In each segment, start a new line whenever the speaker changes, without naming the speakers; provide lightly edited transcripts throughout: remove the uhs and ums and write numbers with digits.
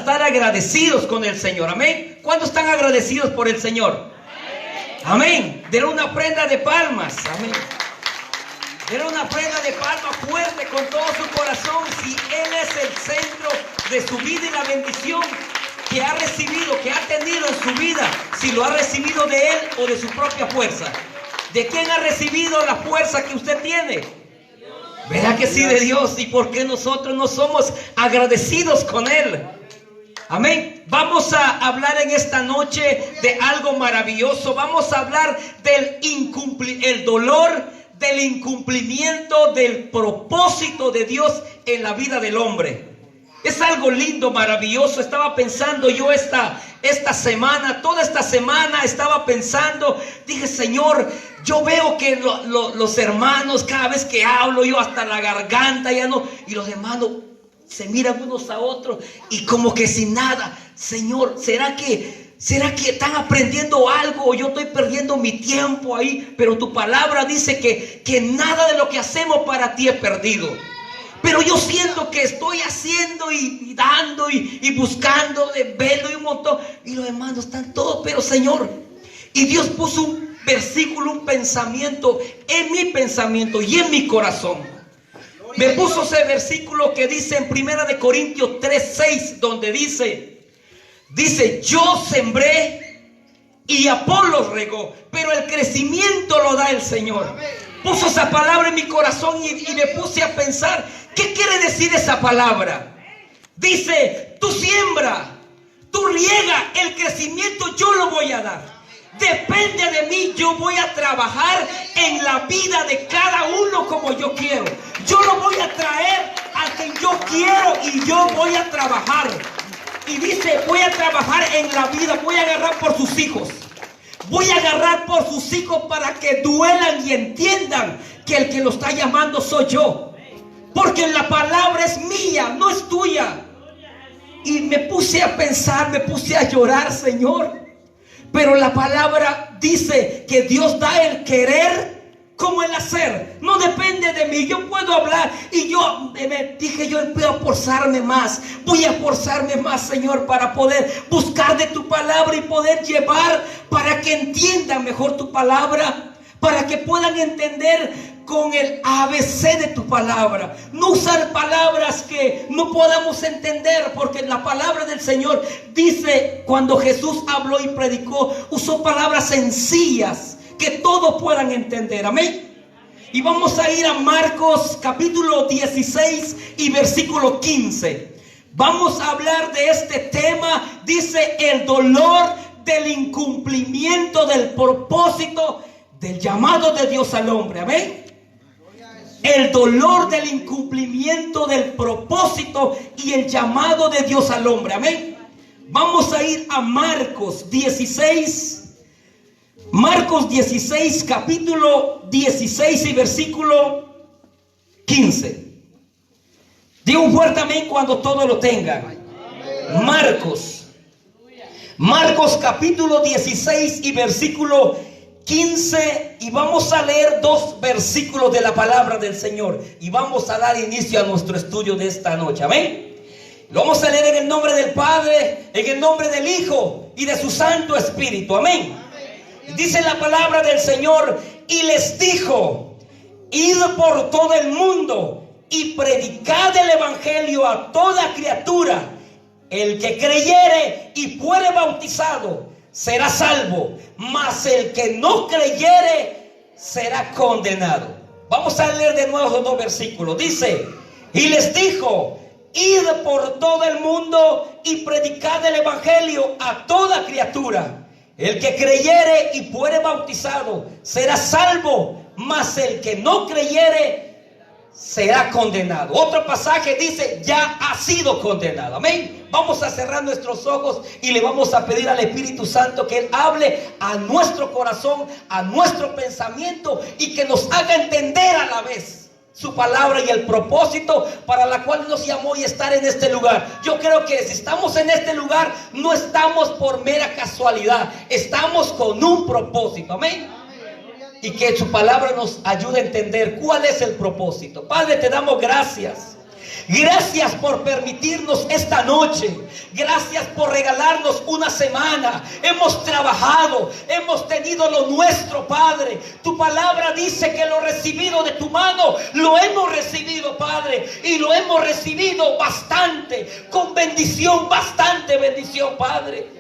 estar agradecidos con el Señor. Amén. ¿Cuántos están agradecidos por el Señor? Amén. Denle una prenda de palmas. Amén. Denle una prenda de palmas fuerte con todo su corazón. Si Él es el centro de su vida y la bendición que ha recibido, que ha tenido en su vida, si lo ha recibido de Él o de su propia fuerza. ¿De quién ha recibido la fuerza que usted tiene? ¿Verdad que sí? De Dios. ¿Y por qué nosotros no somos agradecidos con Él? Amén. Vamos a hablar en esta noche de algo maravilloso. Vamos a hablar del el dolor del incumplimiento del propósito de Dios en la vida del hombre. Es algo lindo, maravilloso. Estaba pensando yo esta semana, toda esta semana estaba pensando, dije, Señor, yo veo que los hermanos, cada vez que hablo yo hasta la garganta ya no, y los hermanos se miran unos a otros y como que sin nada. Señor, ¿será que están aprendiendo algo o yo estoy perdiendo mi tiempo ahí? Pero tu palabra dice que nada de lo que hacemos para ti es perdido. Pero yo siento que estoy haciendo y dando y buscando de verlo y un montón. Y los hermanos están todos, pero Señor. Y Dios puso un versículo, un pensamiento en mi pensamiento y en mi corazón. Me puso ese versículo que dice en 1 Corintios 3:6, donde dice, yo sembré y Apolos regó, pero el crecimiento lo da el Señor. Puso esa palabra en mi corazón y me puse a pensar, ¿qué quiere decir esa palabra? Dice, tú siembra, tú riega, el crecimiento yo lo voy a dar. Depende de mí, yo voy a trabajar en la vida de cada uno como yo quiero. Yo lo voy a traer a quien yo quiero y yo voy a trabajar. Y dice, voy a trabajar en la vida, voy a agarrar por sus hijos. Voy a agarrar por sus hijos para que duelan y entiendan que el que lo está llamando soy yo. Porque la palabra es mía, no es tuya. Y me puse a pensar, me puse a llorar, Señor. Pero la palabra dice que Dios da el querer como el hacer. No depende de mí. Yo puedo hablar y yo dije, yo voy a esforzarme más. Voy a esforzarme más, Señor, para poder buscar de tu palabra y poder llevar para que entiendan mejor tu palabra. Para que puedan entender con el ABC de tu palabra. No usar palabras que no podamos entender, porque la palabra del Señor dice, cuando Jesús habló y predicó, usó palabras sencillas que todos puedan entender. Amén. Y vamos a ir a Marcos capítulo 16 y versículo 15. Vamos a hablar de este tema. Dice, el dolor del incumplimiento del propósito del llamado de Dios al hombre. Amén. El dolor del incumplimiento del propósito y el llamado de Dios al hombre. Amén. Vamos a ir a Marcos 16. Marcos 16, capítulo 16 y versículo 15. Digo un fuerte amén cuando todos lo tengan. Marcos capítulo 16 y versículo 15, y vamos a leer 2 versículos de la palabra del Señor y vamos a dar inicio a nuestro estudio de esta noche. Amén. Lo vamos a leer en el nombre del Padre, en el nombre del Hijo y de su Santo Espíritu. Amén. Dice la palabra del Señor, y les dijo, id por todo el mundo y predicad el evangelio a toda criatura. El que creyere y fuere bautizado será salvo, mas el que no creyere será condenado. Vamos a leer de nuevo los 2 versículos. Dice, y les dijo, id por todo el mundo y predicad el evangelio a toda criatura. El que creyere y fuere bautizado será salvo, mas el que no creyere será condenado. Otro pasaje dice, ya ha sido condenado. Amén. Vamos a cerrar nuestros ojos y le vamos a pedir al Espíritu Santo que Él hable a nuestro corazón, a nuestro pensamiento, y que nos haga entender a la vez su palabra y el propósito para la cual nos llamó y estar en este lugar. Yo creo que si estamos en este lugar, no estamos por mera casualidad, estamos con un propósito. Amén. Y que su palabra nos ayude a entender cuál es el propósito. Padre, te damos gracias. Gracias por permitirnos esta noche. Gracias por regalarnos una semana. Hemos trabajado, hemos tenido lo nuestro, Padre. Tu palabra dice que lo recibido de tu mano lo hemos recibido, Padre, y lo hemos recibido bastante, con bendición, bastante bendición, Padre.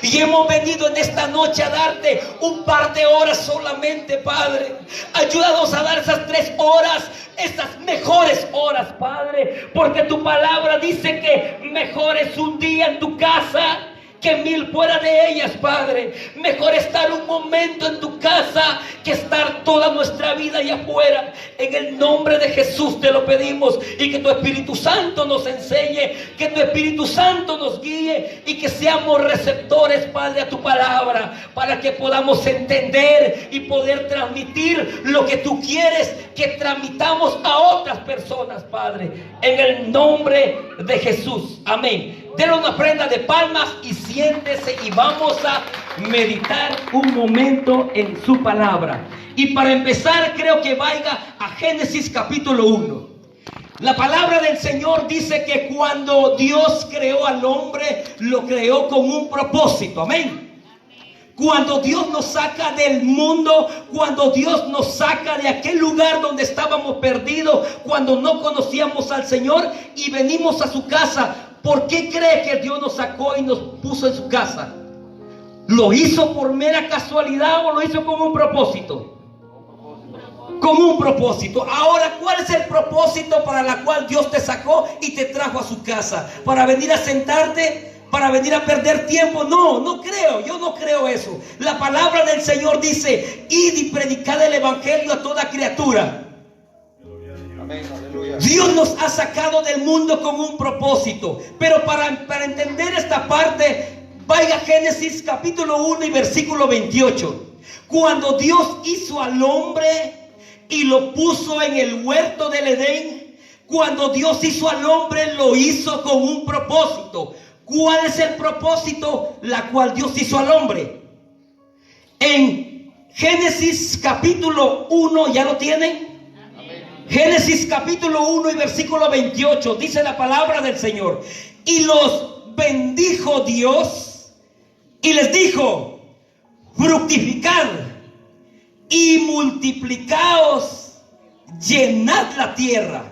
Y hemos venido en esta noche a darte un par de horas solamente, Padre. Ayúdanos a dar esas 3 horas, esas mejores horas, Padre, porque tu palabra dice que mejor es un día en tu casa que 1000 fuera de ellas, Padre. Mejor estar un momento en tu casa que estar toda nuestra vida allá afuera. En el nombre de Jesús te lo pedimos, y que tu Espíritu Santo nos enseñe, que tu Espíritu Santo nos guíe, y que seamos receptores, Padre, a tu palabra, para que podamos entender y poder transmitir lo que tú quieres que transmitamos a otras personas, Padre, en el nombre de Jesús. Amén. Denle una prenda de palmas y siéntese, y vamos a meditar un momento en su palabra. Y para empezar, creo que vaya a Génesis capítulo 1. La palabra del Señor dice que cuando Dios creó al hombre, lo creó con un propósito. Amén. Cuando Dios nos saca del mundo, cuando Dios nos saca de aquel lugar donde estábamos perdidos, cuando no conocíamos al Señor y venimos a su casa, ¿por qué cree que Dios nos sacó y nos puso en su casa? ¿Lo hizo por mera casualidad o lo hizo con un propósito? Con un propósito. Ahora, ¿cuál es el propósito para el cual Dios te sacó y te trajo a su casa? ¿Para venir a sentarte? ¿Para venir a perder tiempo? No, no creo, yo no creo eso. La palabra del Señor dice: id y predicad el evangelio a toda criatura.
Amén, aleluya.
Dios nos ha sacado del mundo con un propósito. Pero para entender esta parte, vaya a Génesis capítulo 1 y versículo 28. Cuando Dios hizo al hombre y lo puso en el huerto del Edén, cuando Dios hizo al hombre, lo hizo con un propósito. ¿Cuál es el propósito la cual Dios hizo al hombre? En Génesis capítulo 1, ¿ya lo tienen? Amén. Génesis capítulo 1 y versículo 28, dice la palabra del Señor: y los bendijo Dios y les dijo: fructificad y multiplicaos, llenad la tierra.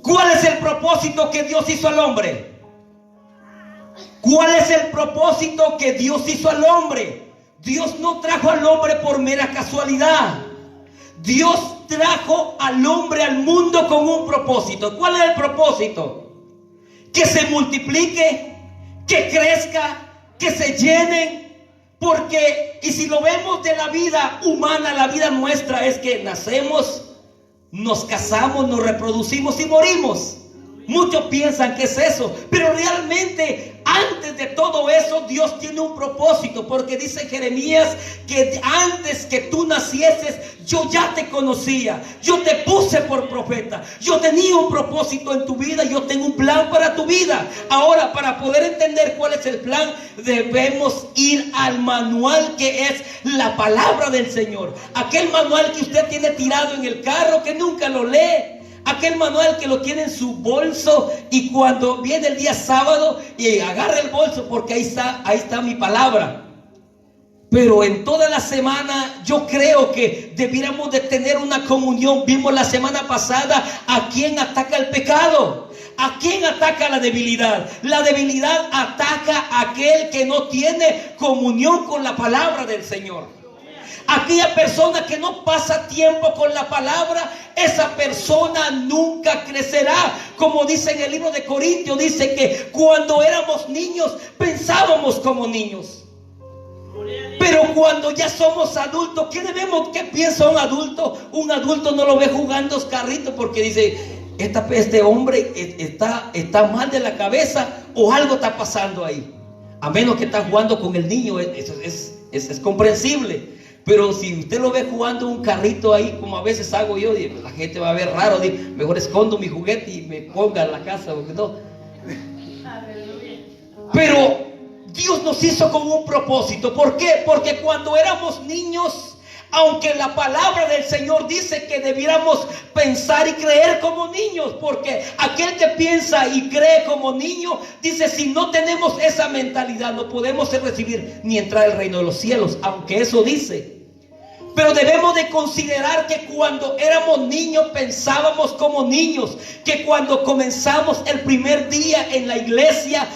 ¿Cuál es el propósito que Dios hizo al hombre? ¿Cuál es el propósito que Dios hizo al hombre? Dios no trajo al hombre por mera casualidad. Dios trajo al hombre al mundo con un propósito. ¿Cuál es el propósito? Que se multiplique, que crezca, que se llenen. Porque, y si lo vemos de la vida humana, la vida nuestra es que nacemos, nos casamos, nos reproducimos y morimos. Muchos piensan que es eso, pero realmente antes de todo eso Dios tiene un propósito, porque dice Jeremías que antes que tú nacieses yo ya te conocía, yo te puse por profeta, yo tenía un propósito en tu vida, yo tengo un plan para tu vida. Ahora, para poder entender cuál es el plan, debemos ir al manual que es la palabra del Señor, aquel manual que usted tiene tirado en el carro que nunca lo lee. Aquel manual que lo tiene en su bolso, y cuando viene el día sábado y agarra el bolso, porque ahí está mi palabra. Pero en toda la semana yo creo que debiéramos de tener una comunión. Vimos la semana pasada a quién ataca el pecado, a quién ataca la debilidad. La debilidad ataca a aquel que no tiene comunión con la palabra del Señor. Aquella persona que no pasa tiempo con la palabra, esa persona nunca crecerá. Como dice en el libro de Corintios, dice que cuando éramos niños pensábamos como niños. Pero cuando ya somos adultos, ¿qué piensa un adulto? Un adulto no lo ve jugando carritos porque dice: este hombre está mal de la cabeza, o algo está pasando ahí. A menos que está jugando con el niño, eso es comprensible. Pero si usted lo ve jugando un carrito ahí, como a veces hago yo, la gente va a ver raro, mejor escondo mi juguete y me ponga en la casa, porque no. Pero Dios nos hizo con un propósito. ¿Por qué? Porque cuando éramos niños, Aunque la palabra del Señor dice que debiéramos pensar y creer como niños, porque aquel que piensa y cree como niño, dice, si no tenemos esa mentalidad, no podemos recibir ni entrar al reino de los cielos, aunque eso dice. Pero debemos de considerar que cuando éramos niños pensábamos como niños, que cuando comenzamos el primer día en la iglesia,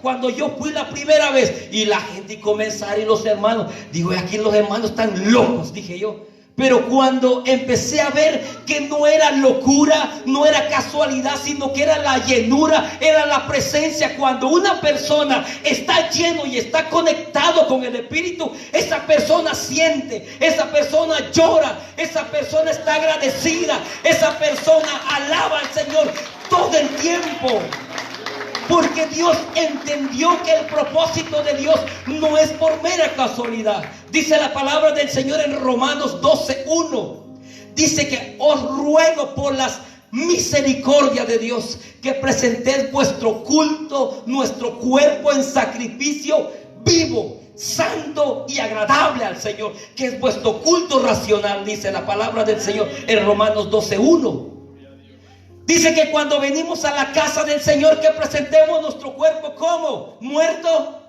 cuando yo fui la primera vez y la gente comenzaba y los hermanos, digo, aquí los hermanos están locos, dije yo. Pero cuando empecé a ver que no era locura, no era casualidad, sino que era la llenura, era la presencia. Cuando una persona está lleno y está conectado con el Espíritu, esa persona siente, esa persona llora, esa persona está agradecida, esa persona alaba al Señor todo el tiempo. Porque Dios entendió que el propósito de Dios no es por mera casualidad. Dice la palabra del Señor en Romanos 12:1. Dice que os ruego por las misericordias de Dios que presentéis vuestro culto, nuestro cuerpo en sacrificio vivo, santo y agradable al Señor, que es vuestro culto racional, dice la palabra del Señor en Romanos 12:1. Dice que cuando venimos a la casa del Señor, que presentemos nuestro cuerpo como muerto,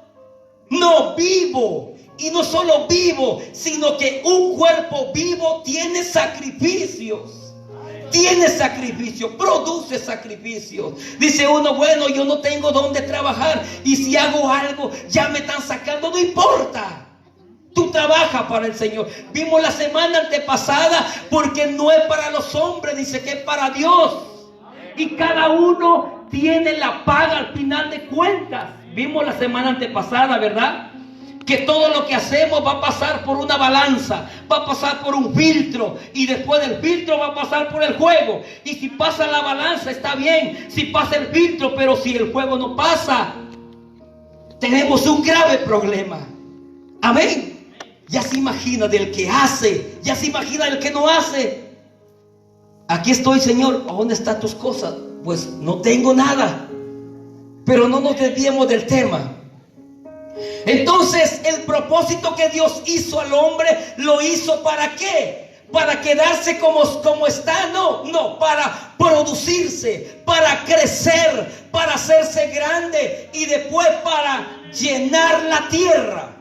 no, vivo. Y no solo vivo, sino que un cuerpo vivo tiene sacrificios. Tiene sacrificio, produce sacrificios. Dice uno, bueno, yo no tengo dónde trabajar, y si hago algo ya me están sacando, no importa. Tú trabajas para el Señor. Vimos la semana antepasada, porque no es para los hombres, dice que es para Dios. Y cada uno tiene la paga al final de cuentas. Vimos la semana antepasada, ¿verdad? Que todo lo que hacemos va a pasar por una balanza, va a pasar por un filtro, y después del filtro va a pasar por el fuego. Y si pasa la balanza está bien, si pasa el filtro, pero si el fuego no pasa, tenemos un grave problema. Amén. Ya se imagina del que hace, ya se imagina del que no hace. Aquí estoy, Señor, ¿a dónde están tus cosas? Pues no tengo nada. Pero no nos desviemos del tema. Entonces, el propósito que Dios hizo al hombre, ¿lo hizo para qué? ¿Para quedarse como está? No, para producirse, para crecer, para hacerse grande, y después para llenar la tierra.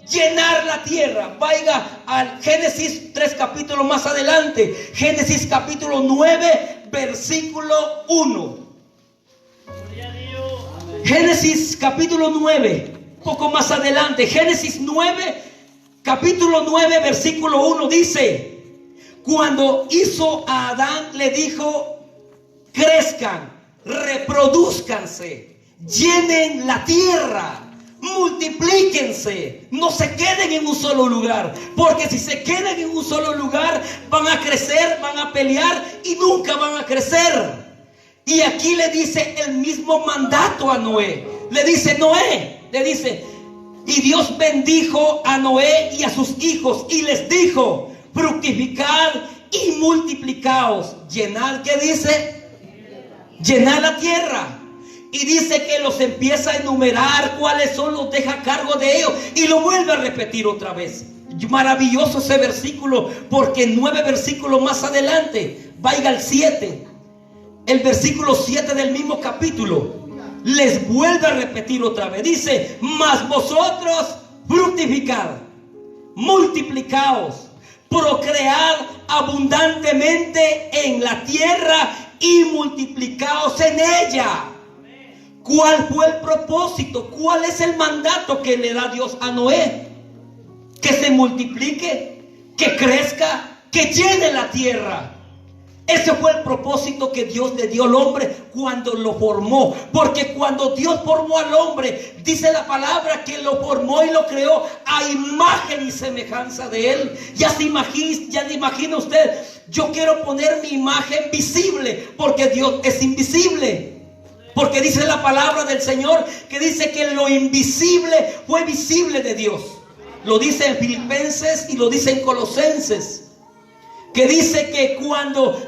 Llenar la tierra. Vaya al Génesis 3 capítulos más adelante. Génesis capítulo 9 versículo 1. Génesis capítulo 9, poco más adelante. Génesis 9 capítulo 9 versículo 1 dice: cuando hizo a Adán, le dijo: crezcan, reproduzcanse, llenen la tierra, multiplíquense, no se queden en un solo lugar, porque si se quedan en un solo lugar van a crecer, van a pelear y nunca van a crecer. Y aquí le dice el mismo mandato a Noé. Le dice Noé, le dice, y Dios bendijo a Noé y a sus hijos y les dijo: fructificad y multiplicaos, llenad, ¿qué dice? Llenad la tierra. Y dice que los empieza a enumerar cuáles son, los deja a cargo de ellos, y lo vuelve a repetir otra vez. Maravilloso ese versículo, porque 9 versículos más adelante, vaya al 7, el versículo 7 del mismo capítulo, les vuelve a repetir otra vez. Dice: mas vosotros fructificad, multiplicaos, procread abundantemente en la tierra y multiplicaos en ella. ¿Cuál fue el propósito? ¿Cuál es el mandato que le da Dios a Noé? Que se multiplique, que crezca, que llene la tierra. Ese fue el propósito que Dios le dio al hombre cuando lo formó. Porque cuando Dios formó al hombre, dice la palabra que lo formó y lo creó a imagen y semejanza de él. Ya se imagina usted, yo quiero poner mi imagen visible, porque Dios es invisible. Porque dice la palabra del Señor que dice que lo invisible fue visible de Dios. Lo dice en Filipenses y lo dice en Colosenses. Que dice que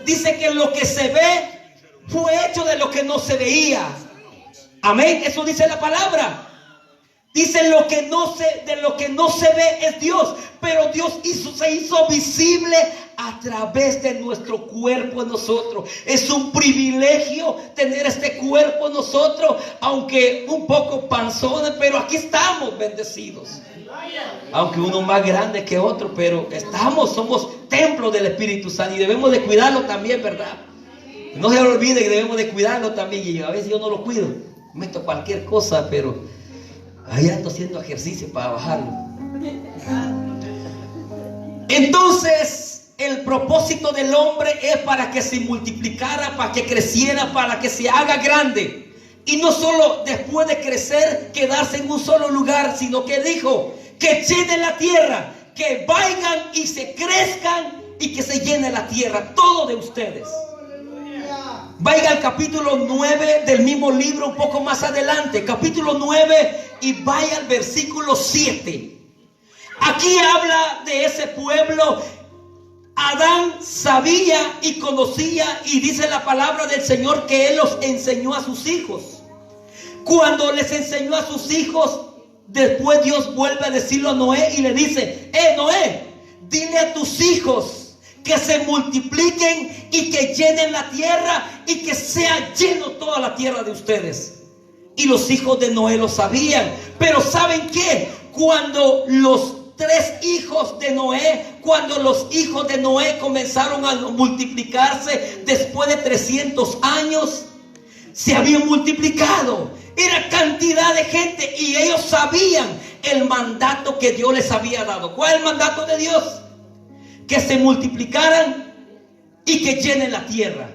dice que lo que se ve fue hecho de lo que no se veía. Amén, eso dice la palabra. Dice, de lo que no se ve es Dios, pero Dios se hizo visible a través de nuestro cuerpo en nosotros. Es un privilegio tener este cuerpo en nosotros, aunque un poco panzones, pero aquí estamos bendecidos. Aunque uno más grande que otro, pero somos templo del Espíritu Santo y debemos de cuidarlo también, ¿verdad? No se olvide que debemos de cuidarlo también, y a veces yo no lo cuido, meto cualquier cosa, pero ahí ando haciendo ejercicio para bajarlo. Entonces, el propósito del hombre es para que se multiplicara, para que creciera, para que se haga grande. Y no solo después de crecer quedarse en un solo lugar, sino que dijo que llene la tierra, que vayan y se crezcan y que se llene la tierra, todo de ustedes. Vaya al capítulo 9 del mismo libro, un poco más adelante, capítulo 9, y vaya al versículo 7. Aquí habla de ese pueblo. Adán sabía y conocía, y dice la palabra del Señor que Él los enseñó a sus hijos. Cuando les enseñó a sus hijos, después Dios vuelve a decirlo a Noé y le dice: Noé, dile a tus hijos que se multipliquen y que llenen la tierra y que sea lleno toda la tierra de ustedes. Y los hijos de Noé lo sabían. Pero ¿saben qué? Cuando los hijos de Noé comenzaron a multiplicarse después de 300 años, se habían multiplicado. Era cantidad de gente y ellos sabían el mandato que Dios les había dado. ¿Cuál es el mandato de Dios? Que se multiplicaran y que llenen la tierra.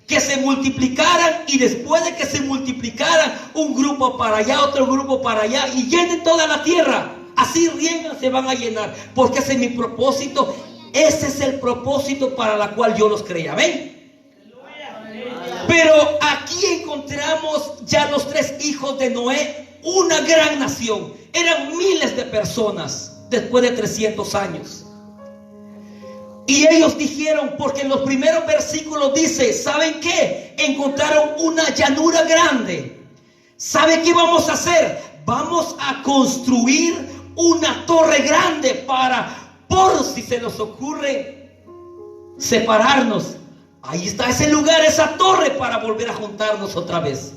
Que se multiplicaran, y después de que se multiplicaran, un grupo para allá, otro grupo para allá, y llenen toda la tierra. Así riegan, se van a llenar. Porque ese es mi propósito. Ese es el propósito para el cual yo los creé. Amén. Pero aquí encontramos ya los 3 hijos de Noé, una gran nación. Eran miles de personas después de 300 años. Y ellos dijeron, porque en los primeros versículos dice: ¿saben qué? Encontraron una llanura grande. ¿Saben qué vamos a hacer? Vamos a construir una torre grande por si se nos ocurre separarnos. Ahí está ese lugar, esa torre, para volver a juntarnos otra vez.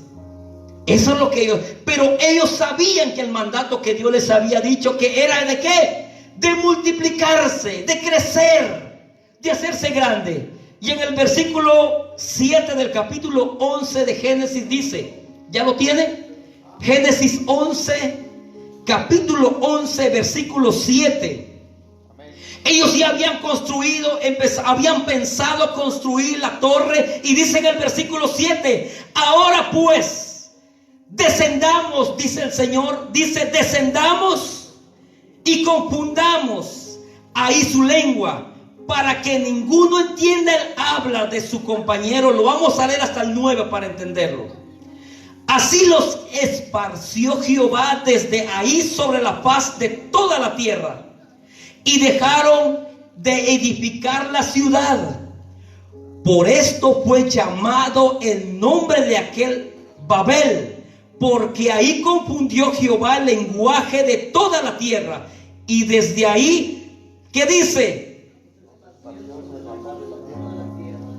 Eso es lo que ellos... Pero ellos sabían que el mandato que Dios les había dicho, que era ¿de qué? De multiplicarse, de crecer, de hacerse grande. Y en el versículo 7 del capítulo 11 de Génesis dice, ¿ya lo tienen? Génesis 11, capítulo 11, versículo 7. Ellos ya habían construido, habían pensado construir la torre, y dice en el versículo 7: ahora pues, descendamos, dice el Señor, dice: descendamos y confundamos ahí su lengua, para que ninguno entienda el habla de su compañero. Lo vamos a leer hasta el 9 para entenderlo. Así los esparció Jehová desde ahí sobre la faz de toda la tierra, y dejaron de edificar la ciudad. Por esto fue llamado el nombre de aquel Babel, porque ahí confundió Jehová el lenguaje de toda la tierra. Y desde ahí, ¿qué dice?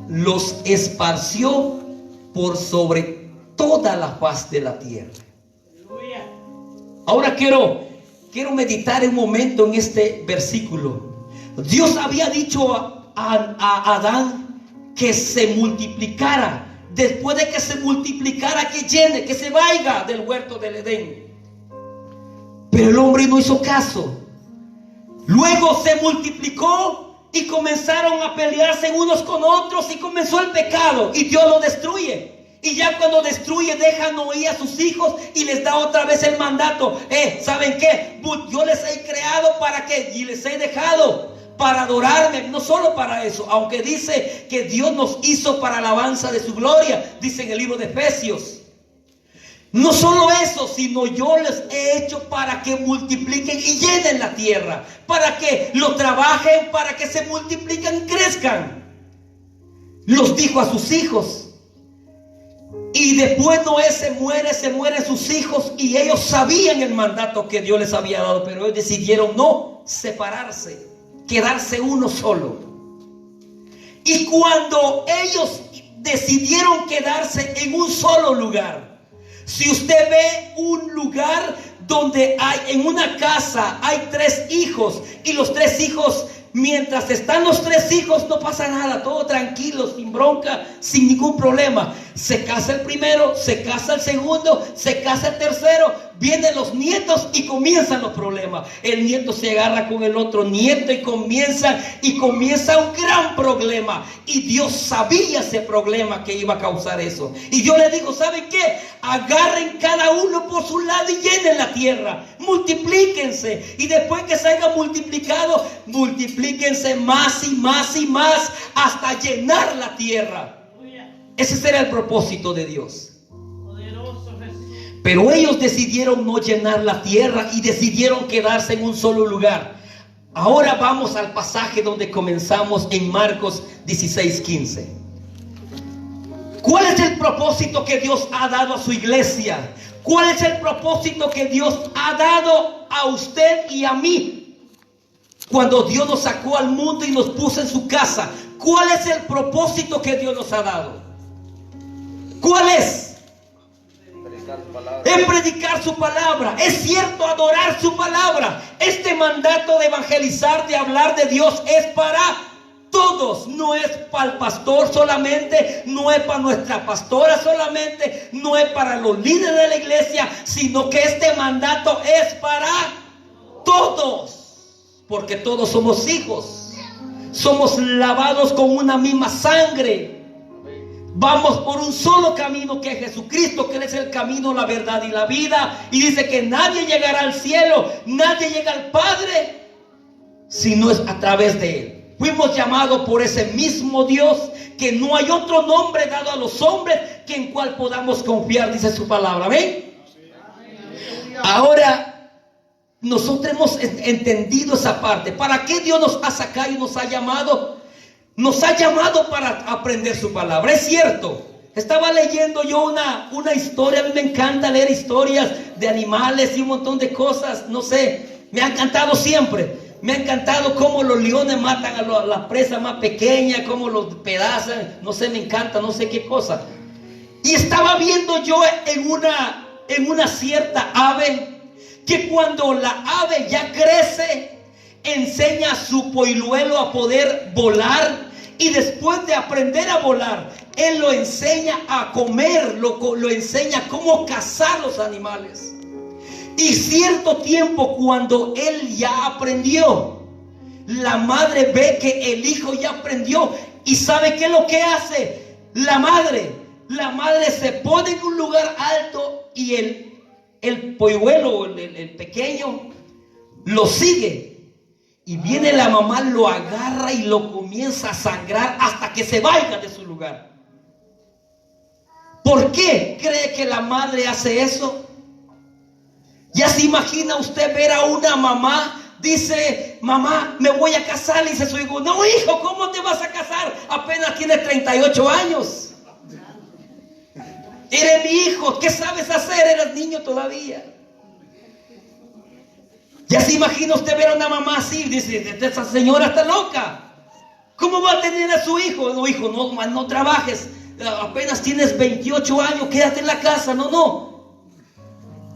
Los esparció por sobre toda la faz de la tierra. Ahora quiero meditar un momento en este versículo. Dios había dicho a Adán que se multiplicara. Después de que se multiplicara, que llene, que se vaya del huerto del Edén. Pero el hombre no hizo caso. Luego se multiplicó y comenzaron a pelearse unos con otros, y comenzó el pecado, y Dios lo destruye. Y ya cuando destruye, deja Noé a sus hijos y les da otra vez el mandato. ¿Saben qué? Yo les he creado para que, y les he dejado para adorarme. No solo para eso, aunque dice que Dios nos hizo para alabanza de su gloria, dice en el libro de Efesios. No solo eso, sino yo les he hecho para que multipliquen y llenen la tierra, para que lo trabajen, para que se multipliquen y crezcan. Los dijo a sus hijos. Y Y después Noé se mueren sus hijos, y ellos sabían el mandato que Dios les había dado, pero ellos decidieron no separarse, quedarse uno solo. Y cuando ellos decidieron quedarse en un solo lugar, si usted ve un lugar donde en una casa hay 3 hijos, y los 3 hijos, mientras están los 3 hijos, no pasa nada, todo tranquilo, sin bronca, sin ningún problema. Se casa el primero, se casa el segundo, se casa el tercero, vienen los nietos y comienzan los problemas. El nieto se agarra con el otro nieto y comienza un gran problema. Y Dios sabía ese problema que iba a causar eso. Y yo le digo, ¿saben qué? Agarren cada uno por su lado y llenen la tierra. Multiplíquense. Y después que se hayan multiplicado, multiplíquense más y más y más hasta llenar la tierra. Ese será el propósito de Dios. Pero ellos decidieron no llenar la tierra y decidieron quedarse en un solo lugar. Ahora vamos al pasaje donde comenzamos en Marcos 16:15. ¿Cuál es el propósito que Dios ha dado a su iglesia? ¿Cuál es el propósito que Dios ha dado a usted y a mí? Cuando Dios nos sacó al mundo y nos puso en su casa, ¿cuál es el propósito que Dios nos ha dado? ¿Cuál es? Es predicar su palabra. Es cierto, adorar su palabra. Este mandato de evangelizar, de hablar de Dios, es para todos. No es para el pastor solamente, no es para nuestra pastora solamente, no es para los líderes de la iglesia, sino que este mandato es para todos. Porque todos somos hijos. Somos lavados con una misma sangre. Vamos por un solo camino, que es Jesucristo, que Él es el camino, la verdad y la vida. Y dice que nadie llegará al cielo, nadie llega al Padre, si no es a través de Él. Fuimos llamados por ese mismo Dios, que no hay otro nombre dado a los hombres que en cual podamos confiar, dice su palabra. ¿Ven? Ahora, nosotros hemos entendido esa parte. ¿Para qué Dios nos ha sacado y nos ha llamado? Nos ha llamado para aprender su palabra. Es cierto. Estaba leyendo yo una historia. A mí me encanta leer historias de animales y un montón de cosas. No sé, me ha encantado siempre. Me ha encantado cómo los leones matan a las presas más pequeñas, cómo los pedazan. No sé, me encanta, no sé qué cosa. Y estaba viendo yo en una cierta ave, que cuando la ave ya crece, enseña a su polluelo a poder volar, y después de aprender a volar, él lo enseña a comer, lo enseña cómo cazar los animales. Y cierto tiempo, cuando él ya aprendió, la madre ve que el hijo ya aprendió, y ¿sabe qué es lo que hace? La madre se pone en un lugar alto, y el polluelo, el pequeño, lo sigue. Y viene la mamá, lo agarra y lo comienza a sangrar hasta que se vaya de su lugar. ¿Por qué cree que la madre hace eso? Ya se imagina usted ver a una mamá, dice, mamá, me voy a casar, y dice su hijo, no hijo, ¿cómo te vas a casar? Apenas tienes 38 años. Eres mi hijo, ¿qué sabes hacer? Eres niño todavía. Ya se imagina usted ver a una mamá así, dice, esa señora está loca. ¿Cómo va a tener a su hijo? No, hijo, no trabajes, apenas tienes 28 años, quédate en la casa. No.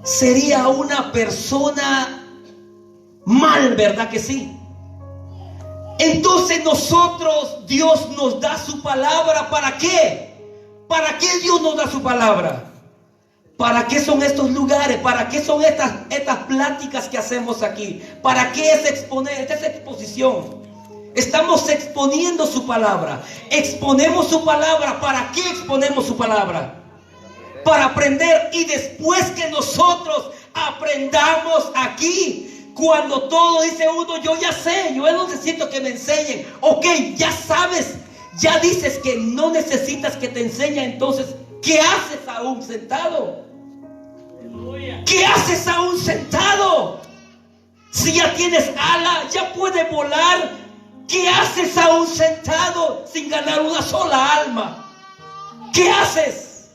Sería una persona mal, ¿verdad que sí? Entonces nosotros, Dios nos da su palabra, ¿para qué? ¿Para qué Dios nos da su palabra? ¿Para qué son estos lugares? ¿Para qué son estas pláticas que hacemos aquí? ¿Para qué es exponer? Esta es exposición. Estamos exponiendo su palabra. Exponemos su palabra. ¿Para qué exponemos su palabra? Para aprender. Y después que nosotros aprendamos aquí, cuando todo dice uno, yo ya sé, yo no necesito que me enseñen. Ok, ya sabes, ya dices que no necesitas que te enseñen. Entonces, ¿qué haces aún sentado? ¿Qué haces aún sentado? Si ya tienes alas, ya puedes volar. ¿Qué haces aún sentado sin ganar una sola alma? ¿Qué haces?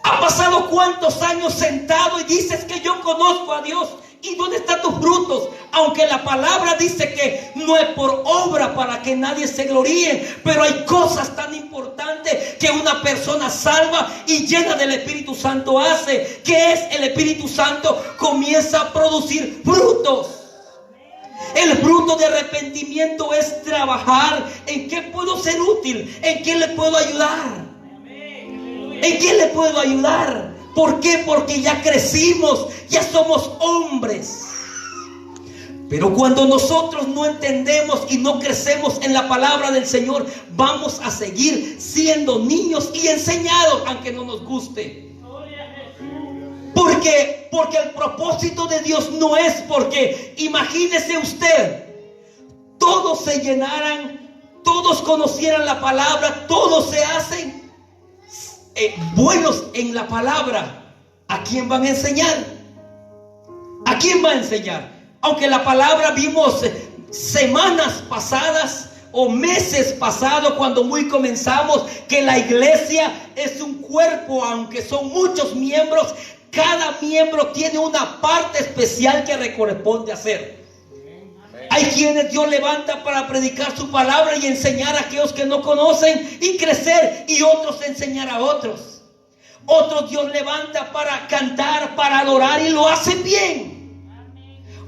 ¿Ha pasado cuántos años sentado y dices que yo conozco a Dios? ¿Y dónde están tus frutos? Aunque la palabra dice que no es por obra para que nadie se gloríe, pero hay cosas tan importantes que una persona salva y llena del Espíritu Santo hace. ¿Qué es el Espíritu Santo? Comienza a producir frutos. El fruto de arrepentimiento es trabajar. ¿En qué puedo ser útil? ¿En qué le puedo ayudar? ¿En qué le puedo ayudar? ¿Por qué? Porque ya crecimos, ya somos hombres. Pero cuando nosotros no entendemos y no crecemos en la palabra del Señor, vamos a seguir siendo niños y enseñados, aunque no nos guste. Porque el propósito de Dios no es porque, imagínese usted, todos se llenaran, todos conocieran la palabra, todos se hacen buenos en la palabra. ¿A quién van a enseñar? ¿A quién va a enseñar? Aunque la palabra vimos semanas pasadas o meses pasados cuando muy comenzamos que la iglesia es un cuerpo, aunque son muchos miembros, cada miembro tiene una parte especial que le corresponde hacer. Hay quienes Dios levanta para predicar su palabra y enseñar a aquellos que no conocen y crecer, y otros enseñar a otros. Otros Dios levanta para cantar, para adorar, y lo hacen bien.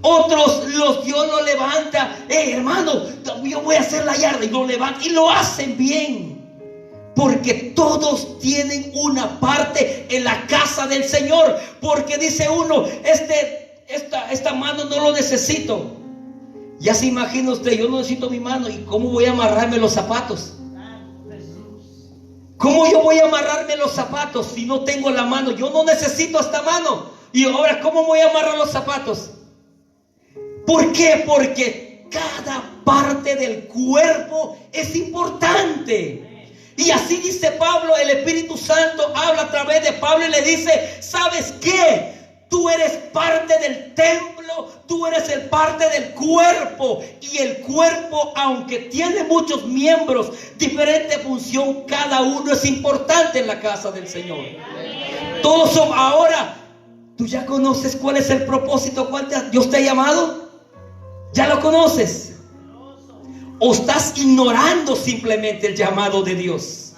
Otros Dios lo levanta, hermano, yo voy a hacer la yarda, y lo levanta y lo hacen bien. Porque todos tienen una parte en la casa del Señor. Porque dice uno, esta mano no lo necesito. Ya se imagina usted, yo no necesito mi mano, ¿y cómo voy a amarrarme los zapatos? ¿Cómo yo voy a amarrarme los zapatos si no tengo la mano? Yo no necesito esta mano. Y ahora, ¿cómo voy a amarrar los zapatos? ¿Por qué? Porque cada parte del cuerpo es importante. Y así dice Pablo, el Espíritu Santo habla a través de Pablo y le dice, ¿sabes qué? Tú eres parte del templo, tú eres el parte del cuerpo. Y el cuerpo, aunque tiene muchos miembros, diferente función, cada uno es importante en la casa del Señor. Todos son. Ahora, tú ya conoces cuál es el propósito, cuál Dios te ha llamado. ¿Ya lo conoces? ¿O estás ignorando simplemente el llamado de Dios?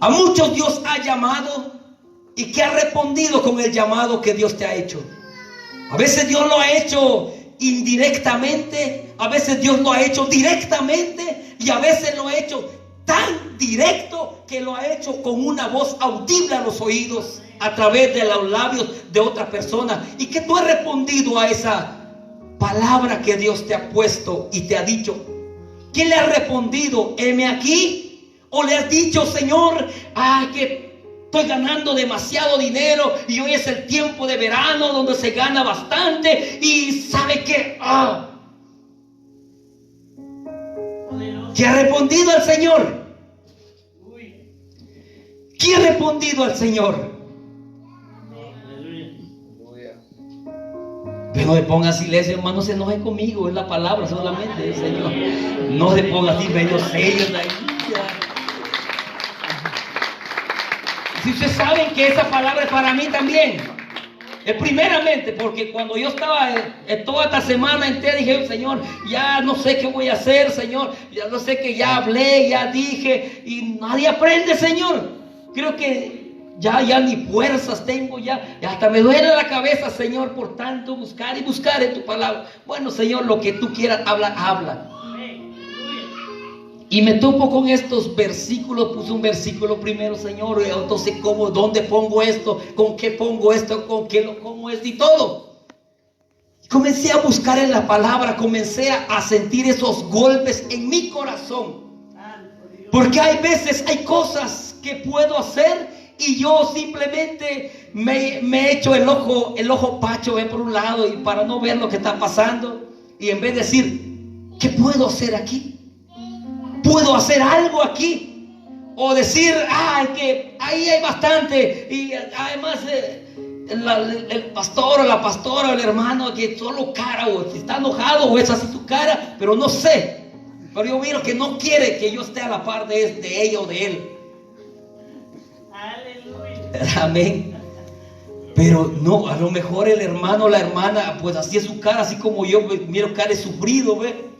A muchos Dios ha llamado. ¿Y qué ha respondido con el llamado que Dios te ha hecho? A veces Dios lo ha hecho indirectamente, a veces Dios lo ha hecho directamente, y a veces lo ha hecho tan directo que lo ha hecho con una voz audible a los oídos, a través de los labios de otra persona. ¿Y qué tú has respondido a esa palabra que Dios te ha puesto y te ha dicho? ¿Qué le has respondido? ¿Heme aquí? ¿O le has dicho, Señor, que estoy ganando demasiado dinero y hoy es el tiempo de verano donde se gana bastante, y sabe que ¿qué ha respondido al Señor? ¿Qué ha respondido al Señor? Pero no se ponga silencio, hermano, no se enoje conmigo, es la palabra solamente, Señor. No se ponga así medio serio de ahí. Si ustedes saben que esa palabra es para mí también, es primeramente porque cuando yo estaba toda esta semana entera dije, Señor, ya no sé qué voy a hacer, Señor, ya no sé qué, ya hablé, ya dije, y nadie aprende, Señor. Creo que ya ni fuerzas tengo, ya hasta me duele la cabeza, Señor, por tanto buscar y buscar en tu palabra. Bueno, Señor, lo que tú quieras, habla. Y me topo con estos versículos, puse un versículo primero, Señor, entonces ¿cómo? ¿Dónde pongo esto? ¿Con qué pongo esto? ¿Con qué lo pongo esto? Y todo. Comencé a buscar en la palabra, comencé a sentir esos golpes en mi corazón. Porque hay veces, hay cosas que puedo hacer y yo simplemente me echo el ojo pacho por un lado y para no ver lo que está pasando. Y en vez de decir, ¿qué puedo hacer aquí? ¿Puedo hacer algo aquí? O decir, que ahí hay bastante. Y además el pastor o la pastora o el hermano que solo cara, o si está enojado o es así su cara, pero no sé. Pero yo miro que no quiere que yo esté a la par de ella o de él. Aleluya. Amén. Pero no, a lo mejor el hermano o la hermana, pues así es su cara, así como yo miro cara de sufrido, ¿ve?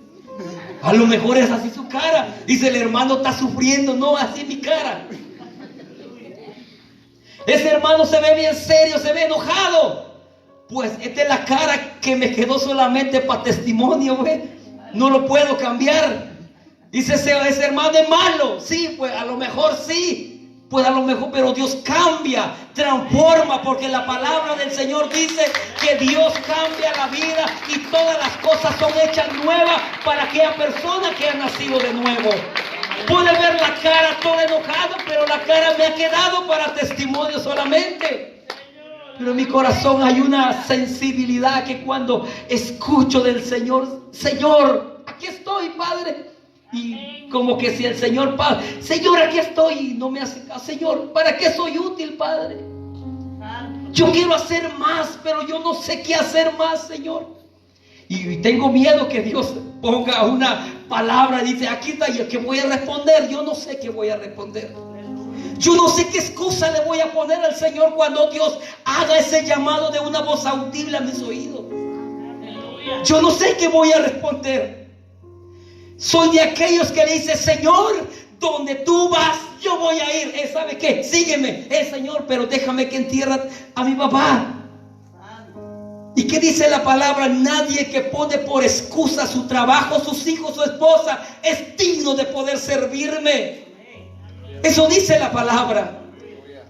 A lo mejor es así su cara. Dice, el hermano está sufriendo. No, así es mi cara. Ese hermano se ve bien serio, se ve enojado. Pues esta es la cara que me quedó solamente para testimonio, ¿ve? No lo puedo cambiar. Dice, ese hermano es malo. Sí, pues a lo mejor sí. Pues a lo mejor, pero Dios cambia, transforma, porque la palabra del Señor dice que Dios cambia la vida y todas las cosas son hechas nuevas para aquella persona que ha nacido de nuevo. Puede ver la cara todo enojado, pero la cara me ha quedado para testimonio solamente. Pero en mi corazón hay una sensibilidad que cuando escucho del Señor, Señor, aquí estoy, Padre. Y como que si el Señor, Padre, Señor, aquí estoy, y no me hace caso. Señor, ¿para qué soy útil, Padre? Yo quiero hacer más, pero yo no sé qué hacer más, Señor. Y tengo miedo que Dios ponga una palabra y dice, aquí está, ¿y qué voy a responder? Yo no sé qué voy a responder. Yo no sé qué excusa le voy a poner al Señor cuando Dios haga ese llamado de una voz audible a mis oídos. Yo no sé qué voy a responder. Soy de aquellos que le dice, Señor, donde tú vas, yo voy a ir. ¿Sabe qué? Sígueme, Señor, pero déjame que entierre a mi papá. ¿Y qué dice la palabra? Nadie que pone por excusa su trabajo, sus hijos, su esposa, es digno de poder servirme. Eso dice la palabra.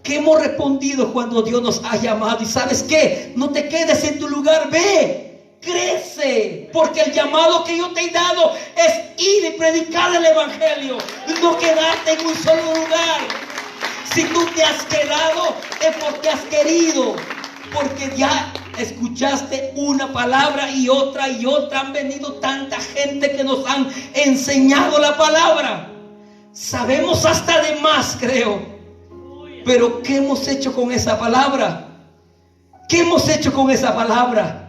¿Qué hemos respondido cuando Dios nos ha llamado? Y ¿sabes qué? No te quedes en tu lugar, ve. Crece, porque el llamado que yo te he dado es ir y predicar el evangelio, no quedarte en un solo lugar. Si tú te has quedado es porque has querido, porque ya escuchaste una palabra y otra. Han venido tanta gente que nos han enseñado la palabra. Sabemos hasta de más, creo. Pero ¿qué hemos hecho con esa palabra? ¿Qué hemos hecho con esa palabra?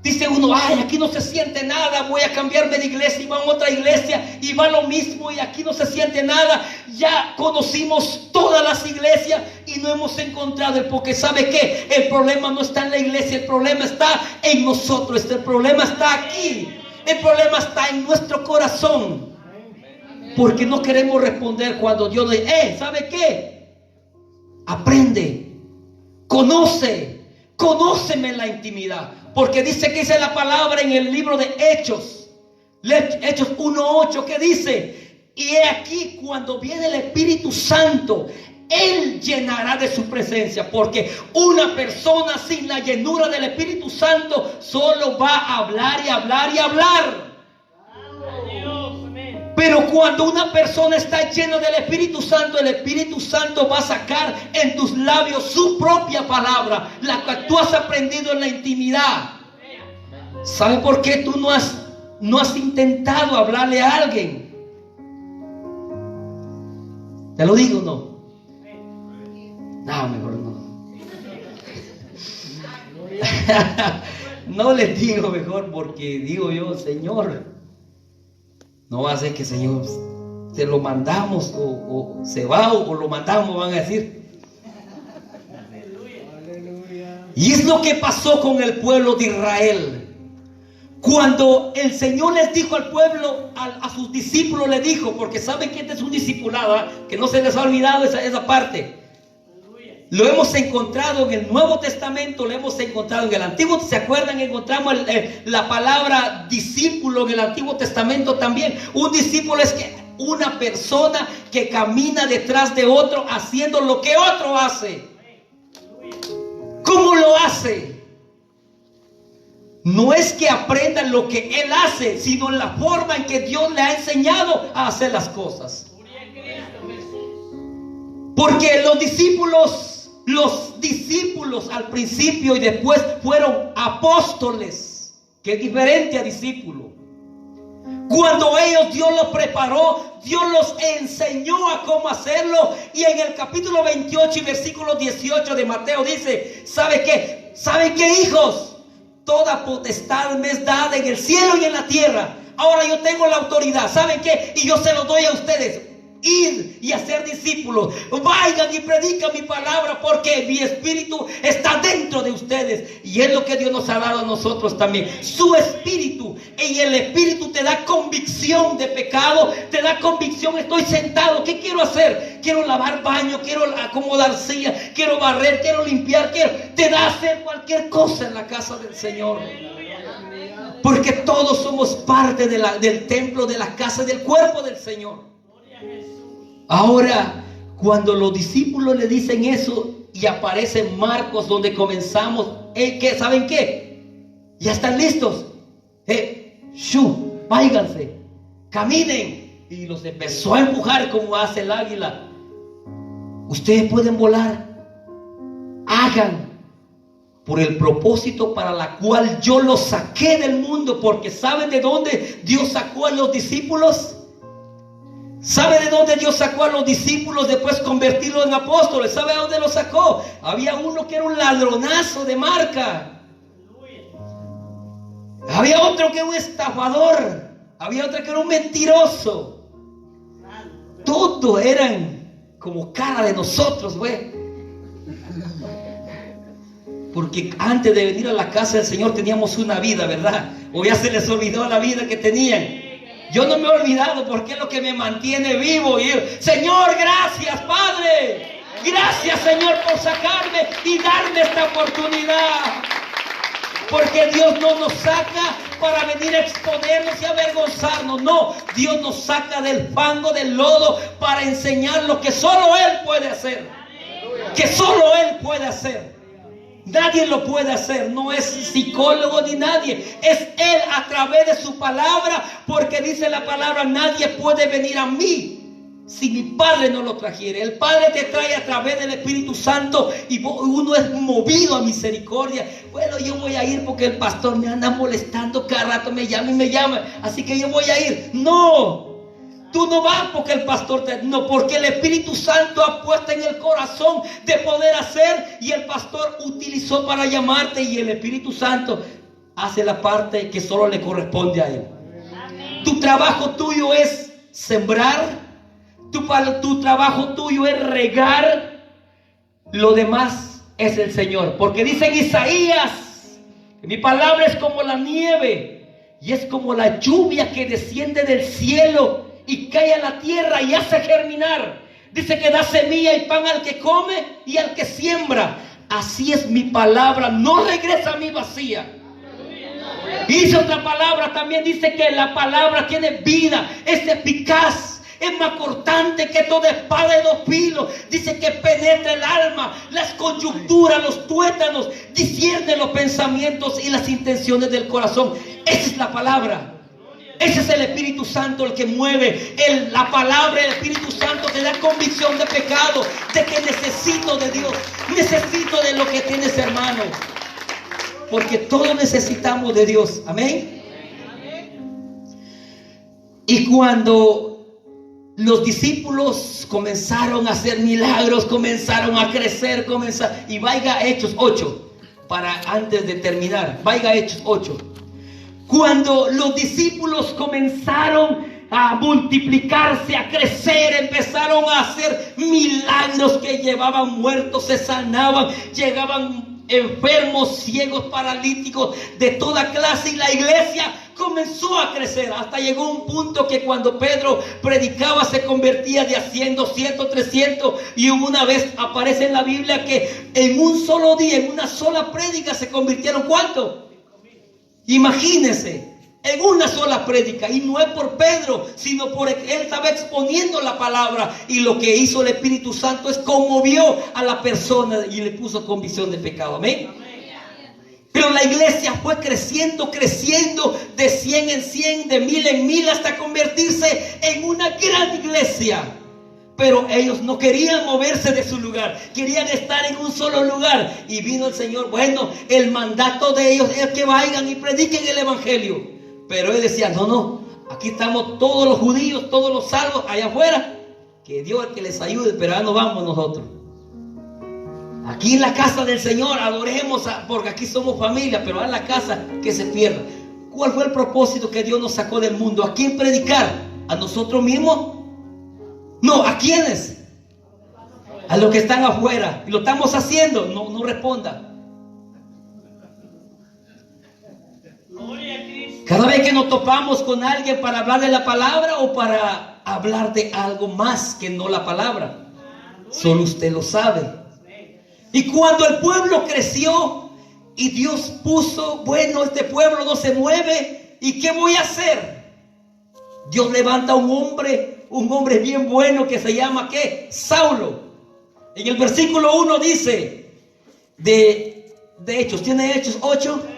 Dice uno, ay, aquí no se siente nada, voy a cambiarme de iglesia y va a otra iglesia y va lo mismo y aquí no se siente nada. Ya conocimos todas las iglesias y no hemos encontrado, porque ¿sabe qué? El problema no está en la iglesia, el problema está en nosotros, el problema está aquí, el problema está en nuestro corazón. Porque no queremos responder cuando Dios le dice, ¿sabe qué? Aprende, conóceme en la intimidad. Porque dice la palabra en el libro de Hechos 1:8, que dice, y he aquí cuando viene el Espíritu Santo, Él llenará de su presencia. Porque una persona sin la llenura del Espíritu Santo solo va a hablar y hablar y hablar. Pero cuando una persona está llena del Espíritu Santo, el Espíritu Santo va a sacar en tus labios su propia palabra, la que tú has aprendido en la intimidad. ¿Sabe por qué tú no has intentado hablarle a alguien? ¿Te lo digo o no? No, mejor no. No les digo mejor, porque digo yo, Señor, no va a ser que, Señor, se lo mandamos o se va o lo mandamos, van a decir. Y es lo que pasó con el pueblo de Israel. Cuando el Señor les dijo al pueblo, a sus discípulos le dijo, porque saben que este es un discipulado, ¿eh? Que no se les ha olvidado esa parte. Lo hemos encontrado en el Nuevo Testamento, lo hemos encontrado en el Antiguo. ¿Se acuerdan? Encontramos la palabra discípulo en el Antiguo Testamento también. Un discípulo es una persona que camina detrás de otro haciendo lo que otro hace. ¿Cómo lo hace? No es que aprendan lo que él hace, sino la forma en que Dios le ha enseñado a hacer las cosas. Porque los discípulos al principio y después fueron apóstoles, que es diferente a discípulo. Cuando Dios los preparó, Dios los enseñó a cómo hacerlo. Y en el capítulo 28 y versículo 18 de Mateo dice, ¿saben qué, hijos? Toda potestad me es dada en el cielo y en la tierra. Ahora yo tengo la autoridad, ¿saben qué? Y yo se lo doy a ustedes. ir y hacer discípulos. Vayan y predican mi palabra, porque mi espíritu está dentro de ustedes. Y es lo que Dios nos ha dado a nosotros también, su espíritu. Y el espíritu te da convicción de pecado, te da convicción. Estoy sentado, ¿qué quiero hacer? Quiero lavar baño, quiero acomodar sillas, quiero barrer, quiero limpiar, te da hacer cualquier cosa en la casa del Señor. Porque todos somos parte del templo, de la casa, del cuerpo del Señor. Ahora, cuando los discípulos le dicen eso y aparece Marcos, donde comenzamos, ¿saben qué? Ya están listos. Váyanse, caminen. Y los empezó a empujar como hace el águila. Ustedes pueden volar. Hagan por el propósito para la cual yo los saqué del mundo. Porque ¿saben de dónde Dios sacó a los discípulos? ¿Sabe de dónde Dios sacó a los discípulos después convertirlos en apóstoles? ¿Sabe de dónde los sacó? Había uno que era un ladronazo de marca. Había otro que era un estafador. Había otro que era un mentiroso. Todos eran como cara de nosotros, güey. Porque antes de venir a la casa del Señor teníamos una vida, ¿verdad? O ya se les olvidó la vida que tenían. Yo no me he olvidado, porque es lo que me mantiene vivo. Y Señor, gracias, Padre. Gracias, Señor, por sacarme y darme esta oportunidad. Porque Dios no nos saca para venir a exponernos y avergonzarnos. No, Dios nos saca del fango, del lodo, para enseñar lo que solo Él puede hacer. Que solo Él puede hacer. Nadie lo puede hacer, no es psicólogo ni nadie, es Él a través de su palabra, porque dice la palabra: nadie puede venir a mí si mi Padre no lo trajere. El Padre te trae a través del Espíritu Santo y uno es movido a misericordia. Bueno, yo voy a ir porque el pastor me anda molestando, cada rato me llama y me llama, así que yo voy a ir. No, tú no vas porque el pastor no, porque el Espíritu Santo ha puesto en el corazón de poder hacer, y el pastor utilizó para llamarte, y el Espíritu Santo hace la parte que solo le corresponde a Él. Amén. Tu trabajo tuyo es sembrar, tu trabajo tuyo es regar, lo demás es el Señor. Porque dice en Isaías: mi palabra es como la nieve y es como la lluvia que desciende del cielo y cae a la tierra y hace germinar. Dice que da semilla y pan al que come y al que siembra. Así es mi palabra, no regresa a mí vacía. Y dice otra palabra también, dice que la palabra tiene vida, es eficaz, es más cortante que toda espada de dos filos. Dice que penetra el alma, las coyunturas, los tuétanos, discierne los pensamientos y las intenciones del corazón. Esa es la palabra. Ese es el Espíritu Santo el que mueve. La palabra del Espíritu Santo te da convicción de pecado, de que necesito de Dios, necesito de lo que tienes, hermano. Porque todos necesitamos de Dios. Amén. Y cuando los discípulos comenzaron a hacer milagros, comenzaron a crecer, y vaya Hechos 8, para antes de terminar, vaya Hechos 8. Cuando los discípulos comenzaron a multiplicarse, a crecer, empezaron a hacer milagros, que llevaban muertos, se sanaban, llegaban enfermos, ciegos, paralíticos, de toda clase, y la iglesia comenzó a crecer. Hasta llegó un punto que cuando Pedro predicaba se convertía de a 100, 200, 300. Y una vez aparece en la Biblia que en un solo día, en una sola prédica, se convirtieron ¿cuánto? Imagínense, en una sola prédica. Y no es por Pedro, sino por él estaba exponiendo la palabra. Y lo que hizo el Espíritu Santo es conmovió a la persona y le puso convicción de pecado. Amén. Pero la iglesia fue creciendo, creciendo, de 100 en 100, de 1000 en 1000, hasta convertirse en una gran iglesia. Pero ellos no querían moverse de su lugar, querían estar en un solo lugar. Y vino el Señor. Bueno, el mandato de ellos es que vayan y prediquen el evangelio. Pero él decía: no, aquí estamos todos los judíos, todos los salvos allá afuera, que Dios es que les ayude, pero ya no vamos nosotros. Aquí en la casa del Señor adoremos, porque aquí somos familia, pero en la casa que se pierda. ¿Cuál fue el propósito que Dios nos sacó del mundo? ¿A quién predicar? ¿A nosotros mismos? No, ¿a quiénes? A los que están afuera. Y lo estamos haciendo. No responda. Cada vez que nos topamos con alguien para hablar de la palabra o para hablar de algo más que no la palabra, solo usted lo sabe. Y cuando el pueblo creció y Dios puso, bueno, este pueblo no se mueve, ¿y qué voy a hacer? Dios levanta un hombre bien bueno que se llama ¿qué? Saulo. En el versículo 1 dice de Hechos, ¿tiene Hechos 8?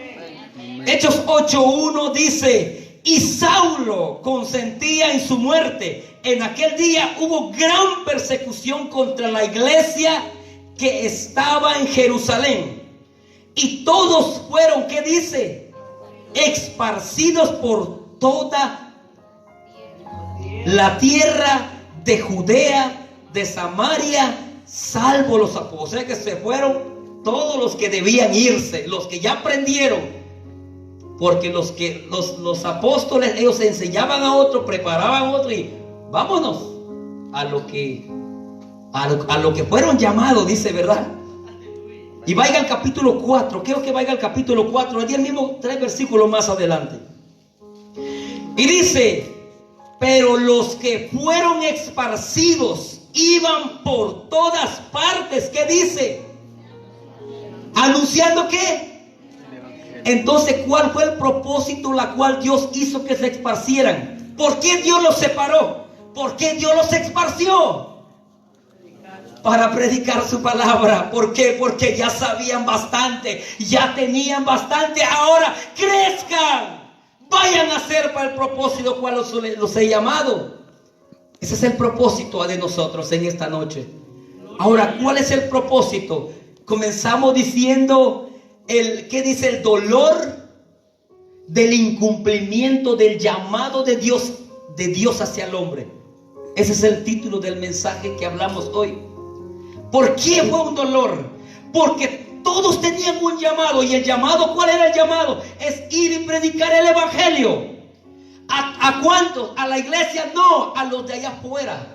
Hechos 8:1 dice: y Saulo consentía en su muerte. En aquel día hubo gran persecución contra la iglesia que estaba en Jerusalén. Y todos fueron, ¿qué dice? Esparcidos por toda la tierra de Judea, de Samaria, salvo los apóstoles. O sea que se fueron todos los que debían irse, los que ya aprendieron. Porque los apóstoles, ellos enseñaban a otro, preparaban a otro y vámonos a lo que fueron llamados, dice, ¿verdad? Y vaya al capítulo 4, quiero que vaya al capítulo 4, allí el mismo 3 versículos más adelante. Y dice: pero los que fueron esparcidos iban por todas partes, ¿qué dice? ¿Anunciando qué? Entonces, ¿cuál fue el propósito la cual Dios hizo que se esparcieran? ¿Por qué Dios los separó? ¿Por qué Dios los esparció? Para predicar su palabra. ¿Por qué? Porque ya sabían bastante, ya tenían bastante. Ahora crezcan, vayan a hacer para el propósito cual los he llamado. Ese es el propósito de nosotros en esta noche. Ahora, ¿cuál es el propósito? Comenzamos diciendo ¿qué dice? El dolor del incumplimiento del llamado de Dios hacia el hombre. Ese es el título del mensaje que hablamos hoy. ¿Por qué fue un dolor? Porque todos tenían un llamado. ¿Y el llamado? ¿Cuál era el llamado? Es ir y predicar el evangelio. ¿A cuántos? ¿A la iglesia? No, a los de allá afuera.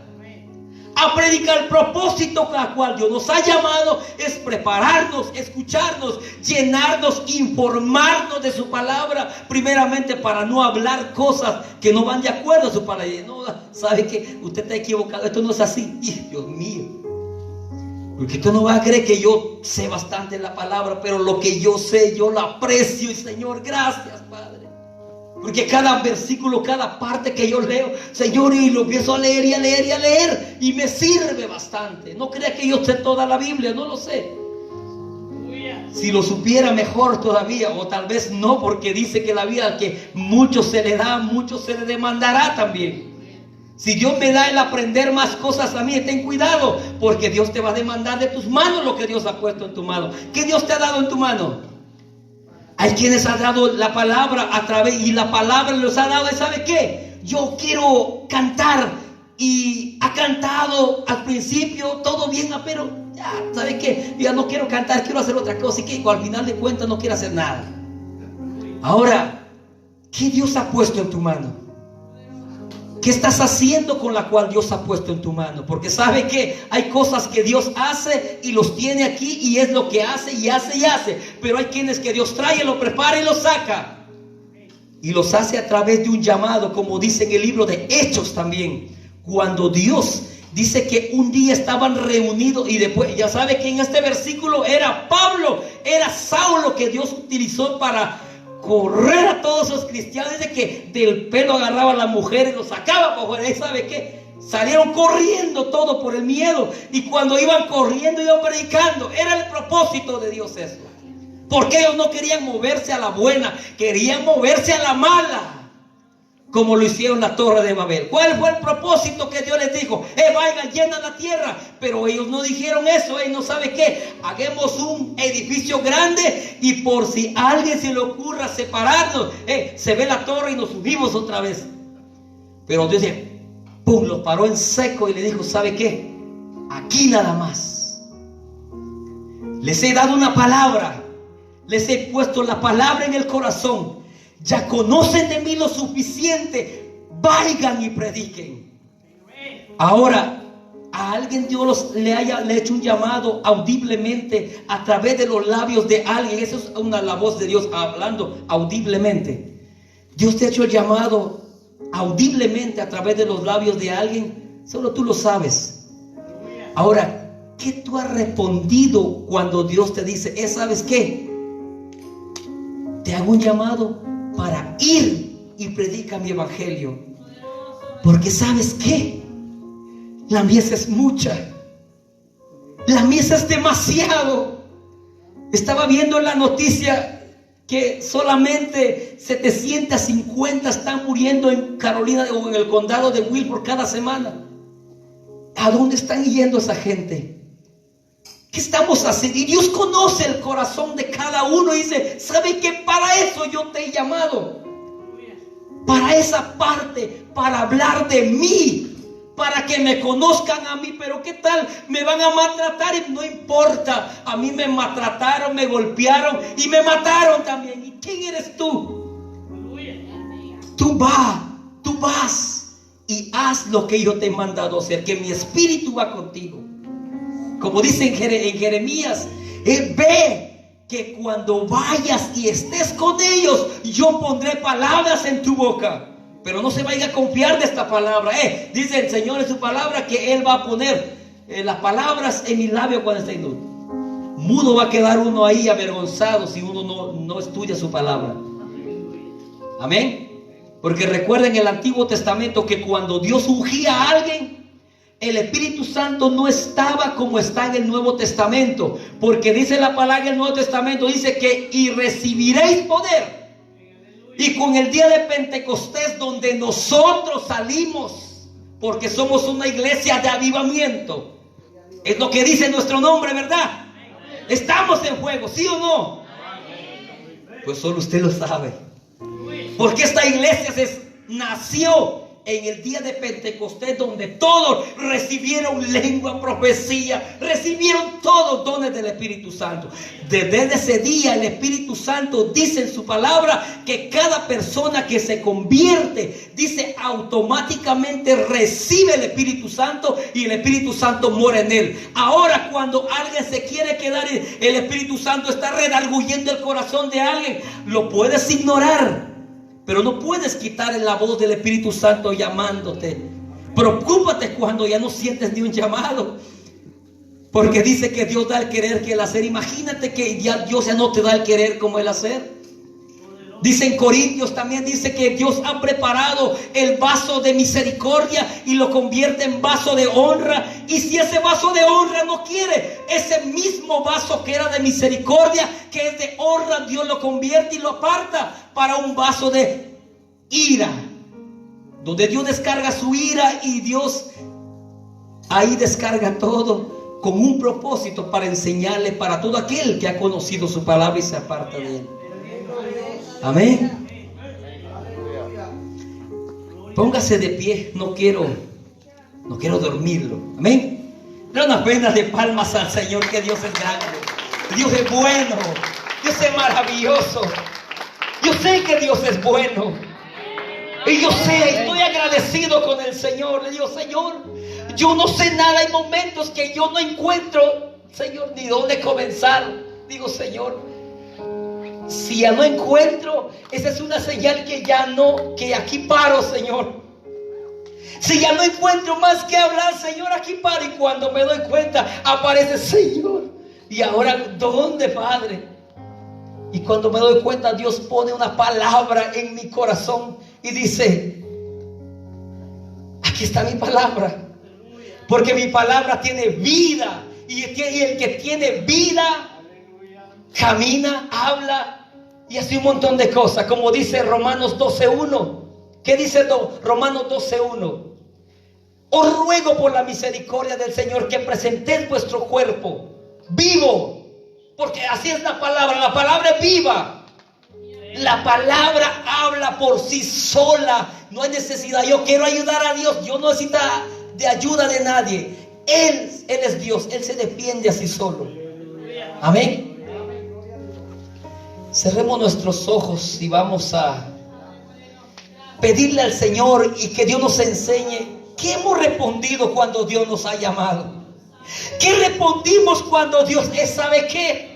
A predicar el propósito con el cual Dios nos ha llamado es prepararnos, escucharnos, llenarnos, informarnos de su palabra, primeramente para no hablar cosas que no van de acuerdo a su palabra. No, ¿sabe qué? Usted está equivocado, esto no es así. Dios mío, porque usted no va a creer que yo sé bastante la palabra, pero lo que yo sé, yo lo aprecio. Y Señor, gracias, Padre. Porque cada versículo, cada parte que yo leo, Señor, y lo empiezo a leer y a leer y a leer, y me sirve bastante. No crea que yo sé toda la Biblia, no lo sé. Si lo supiera, mejor todavía, o tal vez no, porque dice que la vida que mucho se le da, mucho se le demandará también. Si Dios me da el aprender más cosas a mí, ten cuidado, porque Dios te va a demandar de tus manos lo que Dios ha puesto en tu mano. ¿Qué Dios te ha dado en tu mano? Hay quienes han dado la palabra a través, y la palabra los ha dado, ¿sabe qué? Yo quiero cantar, y ha cantado al principio todo bien, pero ya, ¿sabe qué? Ya no quiero cantar, quiero hacer otra cosa, y que al final de cuentas no quiero hacer nada. Ahora, ¿qué Dios ha puesto en tu mano? ¿Qué estás haciendo con la cual Dios ha puesto en tu mano? Porque sabe que hay cosas que Dios hace y los tiene aquí, y es lo que hace y hace y hace. Pero hay quienes que Dios trae, lo prepara y lo saca. Y los hace a través de un llamado, como dice en el libro de Hechos también. Cuando Dios dice que un día estaban reunidos, y después, ya sabe que en este versículo era Pablo, era Saulo que Dios utilizó para correr a todos esos cristianos. Dice que del pelo agarraba a la mujer y lo sacaba por fuera. ¿Y sabe qué? Salieron corriendo todo por el miedo. Y cuando iban corriendo, iban predicando. Era el propósito de Dios eso. Porque ellos no querían moverse a la buena, querían moverse a la mala, como lo hicieron la Torre de Babel. ¿Cuál fue el propósito que Dios les dijo? Vayan, llenan la tierra. Pero ellos no dijeron eso. No sabe qué. Hagamos un edificio grande, y por si a alguien se le ocurra separarnos, se ve la torre y nos subimos otra vez. Pero Dios dice, pum, los paró en seco y le dijo, ¿sabe qué? Aquí nada más. Les he dado una palabra. Les he puesto la palabra en el corazón. Ya conocen de mí lo suficiente. Vayan y prediquen. Ahora, a alguien Dios le haya hecho un llamado audiblemente a través de los labios de alguien. Esa es la voz de Dios hablando audiblemente. Dios te ha hecho el llamado audiblemente a través de los labios de alguien. Solo tú lo sabes. Ahora, ¿qué tú has respondido cuando Dios te dice, ¿sabes qué? Te hago un llamado para ir y predica mi evangelio. Porque ¿sabes qué? La mies es mucha. La mies es demasiado. Estaba viendo en la noticia que solamente 750 están muriendo en Carolina o en el condado de Wilford cada semana. ¿A dónde están yendo esa gente? ¿Qué estamos haciendo? Y Dios conoce el corazón de cada uno y dice, ¿sabe qué? Para eso yo te he llamado. Para esa parte, para hablar de mí, para que me conozcan a mí. Pero ¿qué tal? Me van a maltratar y no importa. A mí me maltrataron, me golpearon y me mataron también. ¿Y quién eres tú? Tú vas y haz lo que yo te he mandado hacer, que mi espíritu va contigo. Como dice en Jeremías, ve que cuando vayas y estés con ellos, yo pondré palabras en tu boca. Pero no se vaya a confiar de esta palabra. Dice el Señor en su palabra que Él va a poner las palabras en mis labios cuando esté mudo. Mudo va a quedar uno ahí avergonzado si uno no estudia su palabra. Amén. Porque recuerden en el Antiguo Testamento que cuando Dios ungía a alguien, el Espíritu Santo no estaba como está en el Nuevo Testamento. Porque dice la palabra en el Nuevo Testamento, dice que y recibiréis poder. Y con el día de Pentecostés, donde nosotros salimos, porque somos una iglesia de avivamiento, es lo que dice nuestro nombre, ¿verdad? Estamos en fuego, ¿sí o no? Pues solo usted lo sabe. Porque esta iglesia nació en el día de Pentecostés, donde todos recibieron lengua, profecía, recibieron todos dones del Espíritu Santo. Desde ese día el Espíritu Santo dice en su palabra que cada persona que se convierte, dice, automáticamente recibe el Espíritu Santo y el Espíritu Santo mora en él. Ahora cuando alguien se quiere quedar, el Espíritu Santo está redarguyendo el corazón de alguien, lo puedes ignorar, pero no puedes quitar la voz del Espíritu Santo llamándote. Preocúpate cuando ya no sientes ni un llamado, porque dice que Dios da el querer que el hacer. Imagínate que ya Dios ya no te da el querer como el hacer. Dice en Corintios también, dice que Dios ha preparado el vaso de misericordia y lo convierte en vaso de honra. Y si ese vaso de honra no quiere, ese mismo vaso que era de misericordia, que es de honra, Dios lo convierte y lo aparta para un vaso de ira, donde Dios descarga su ira y Dios ahí descarga todo con un propósito para enseñarle para todo aquel que ha conocido su palabra y se aparta de él. Amén. Póngase de pie. No quiero dormirlo. Amén. Da una pena de palmas al Señor, que Dios es grande. Dios es bueno. Dios es maravilloso. Yo sé que Dios es bueno. Y yo sé, estoy agradecido con el Señor. Le digo, Señor, yo no sé nada. Hay momentos que yo no encuentro, Señor, ni dónde comenzar. Digo, Señor, si ya no encuentro, esa es una señal que aquí paro, Señor. Si ya no encuentro más que hablar, Señor, aquí paro. Y cuando me doy cuenta, aparece, Señor. Y ahora, ¿dónde, Padre? Y cuando me doy cuenta, Dios pone una palabra en mi corazón y dice, aquí está mi palabra. Porque mi palabra tiene vida. Y el que tiene vida camina, habla y hace un montón de cosas, como dice Romanos 12:1. ¿Qué dice Romanos 12:1? Os ruego por la misericordia del Señor que presentéis vuestro cuerpo vivo, porque así es la palabra es viva. La palabra habla por sí sola, no hay necesidad. Yo quiero ayudar a Dios, yo no necesito de ayuda de nadie. Él es Dios, Él se defiende a sí solo. Amén. Cerremos nuestros ojos y vamos a pedirle al Señor y que Dios nos enseñe ¿Qué hemos respondido cuando Dios nos ha llamado? ¿Qué respondimos cuando Dios ¿sabe qué?